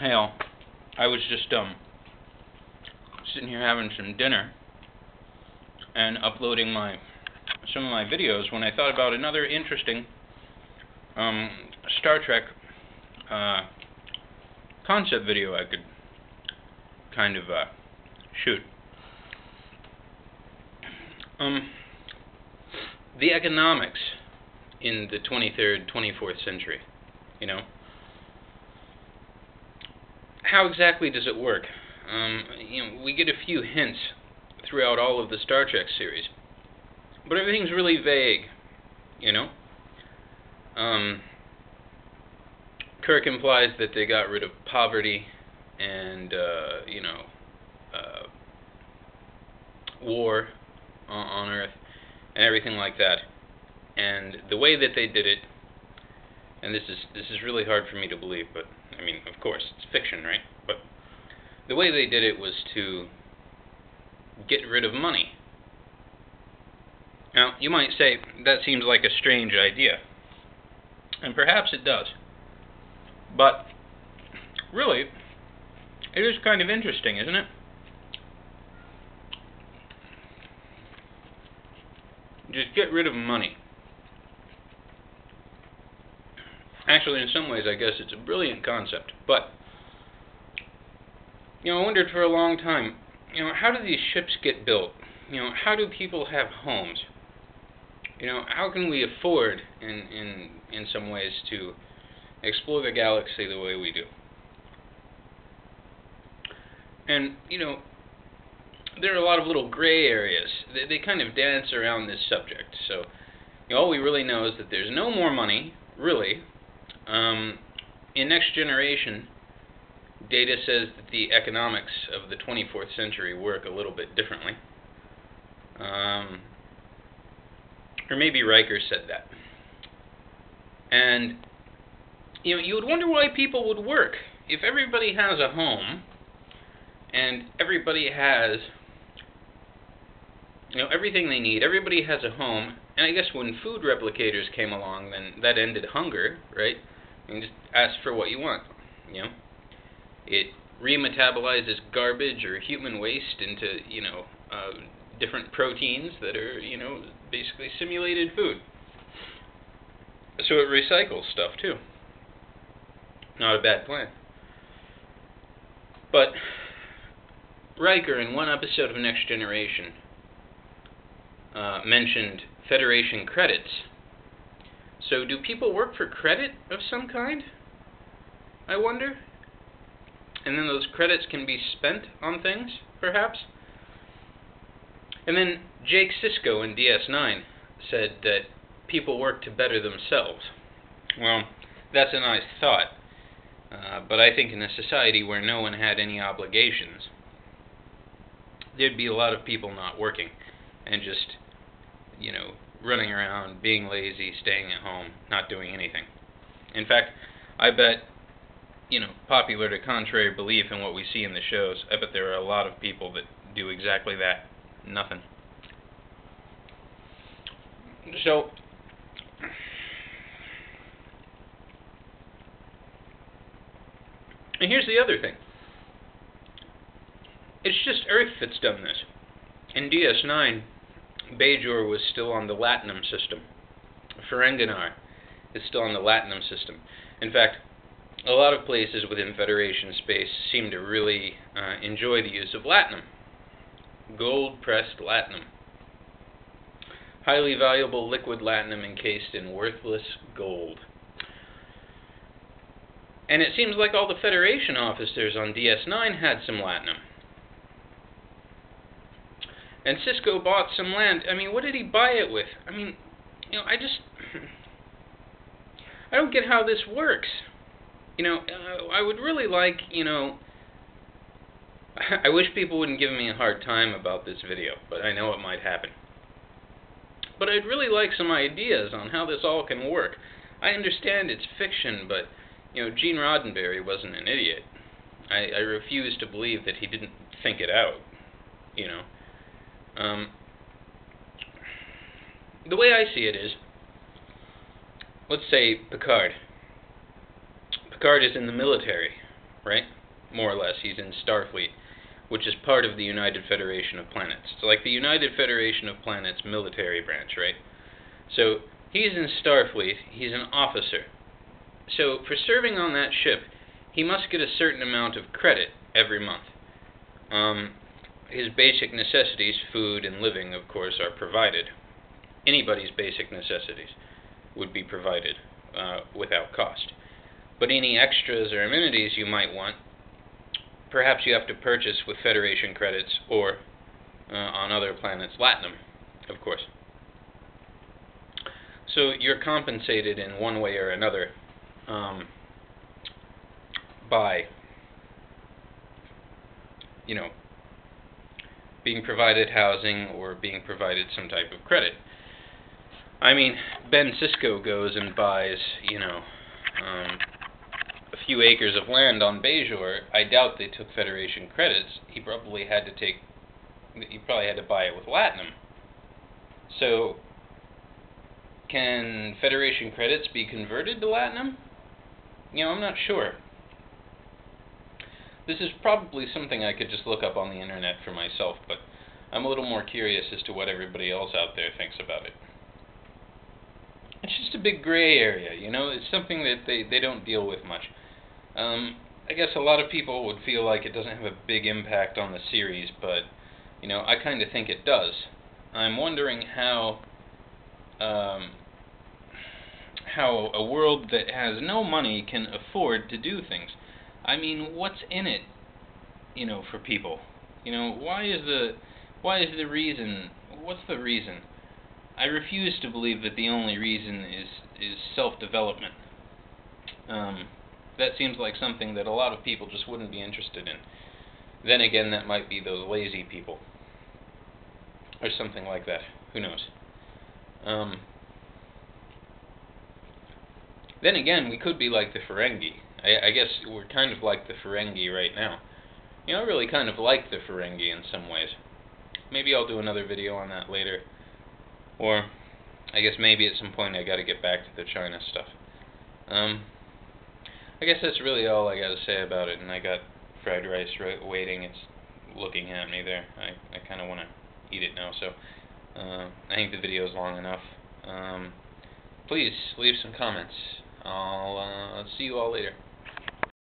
Hell, I was just sitting here having some dinner and uploading some of my videos when I thought about another interesting Star Trek concept video I could kind of shoot. The economics in the 23rd, 24th century, you know. How exactly does it work? We get a few hints throughout all of the Star Trek series, but everything's really vague, you know. Kirk implies that they got rid of poverty and, war on Earth and everything like that. And the way that they did it, and this is really hard for me to believe, but I mean, of course, it's fiction, right? But the way they did it was to get rid of money. Now, you might say, that seems like a strange idea. And perhaps it does. But, really, it is kind of interesting, isn't it? Just get rid of money. Actually, in some ways, I guess it's a brilliant concept. But, I wondered for a long time, how do these ships get built? How do people have homes? How can we afford, in some ways, to explore the galaxy the way we do? And, there are a lot of little gray areas. They kind of dance around this subject. So, all we really know is that there's no more money, really. In Next Generation, Data says that the economics of the 24th century work a little bit differently. Or maybe Riker said that. And, you would wonder why people would work. If everybody has a home, and everybody has, everything they need, everybody has a home, and I guess when food replicators came along, then that ended hunger, right? You can just ask for what you want, It remetabolizes garbage or human waste into, different proteins that are, basically simulated food. So it recycles stuff, too. Not a bad plan. But Riker, in one episode of Next Generation, mentioned Federation credits. So do people work for credit of some kind? I wonder. And then those credits can be spent on things, perhaps? And then Jake Sisko in DS9 said that people work to better themselves. Well, that's a nice thought. But I think in a society where no one had any obligations, there'd be a lot of people not working and just, running around, being lazy, staying at home, not doing anything. In fact, I bet, popular to contrary belief in what we see in the shows, I bet there are a lot of people that do exactly that. Nothing. So, and here's the other thing. It's just Earth that's done this. In DS9, Bajor was still on the Latinum system. Ferenginar is still on the Latinum system. In fact, a lot of places within Federation space seem to really enjoy the use of Latinum. Gold-pressed Latinum. Highly valuable liquid Latinum encased in worthless gold. And it seems like all the Federation officers on DS9 had some Latinum. And Sisko bought some land. I mean, what did he buy it with? I mean, I don't get how this works. I would really like, I wish people wouldn't give me a hard time about this video, but I know it might happen. But I'd really like some ideas on how this all can work. I understand it's fiction, but, Gene Roddenberry wasn't an idiot. I refuse to believe that he didn't think it out, The way I see it is, let's say Picard. Picard is in the military, right? More or less, he's in Starfleet, which is part of the United Federation of Planets. It's like the United Federation of Planets military branch, right? So he's in Starfleet, he's an officer. So for serving on that ship, he must get a certain amount of credit every month. His basic necessities, food and living, of course, are provided. Anybody's basic necessities would be provided without cost. But any extras or amenities you might want, perhaps you have to purchase with Federation credits or, on other planets, Latinum, of course. So you're compensated in one way or another by, being provided housing or being provided some type of credit. I mean, Ben Sisko goes and buys, a few acres of land on Bajor. I doubt they took Federation credits. He probably had to buy it with Latinum. So, can Federation credits be converted to Latinum? I'm not sure. This is probably something I could just look up on the internet for myself, but I'm a little more curious as to what everybody else out there thinks about it. It's just a big gray area, it's something that they don't deal with much. I guess a lot of people would feel like it doesn't have a big impact on the series, but, I kind of think it does. I'm wondering how a world that has no money can afford to do things. I mean, what's in it, for people? Why is the reason? What's the reason? I refuse to believe that the only reason is self-development. That seems like something that a lot of people just wouldn't be interested in. Then again, that might be those lazy people, or something like that. Who knows? Then again, we could be like the Ferengi. I guess we're kind of like the Ferengi right now. I really kind of like the Ferengi in some ways. Maybe I'll do another video on that later. Or, I guess maybe at some point I gotta get back to the China stuff. I guess that's really all I gotta say about it, and I got fried rice waiting. It's looking at me there. I kind of want to eat it now, so I think the video's long enough. Please leave some comments. I'll see you all later.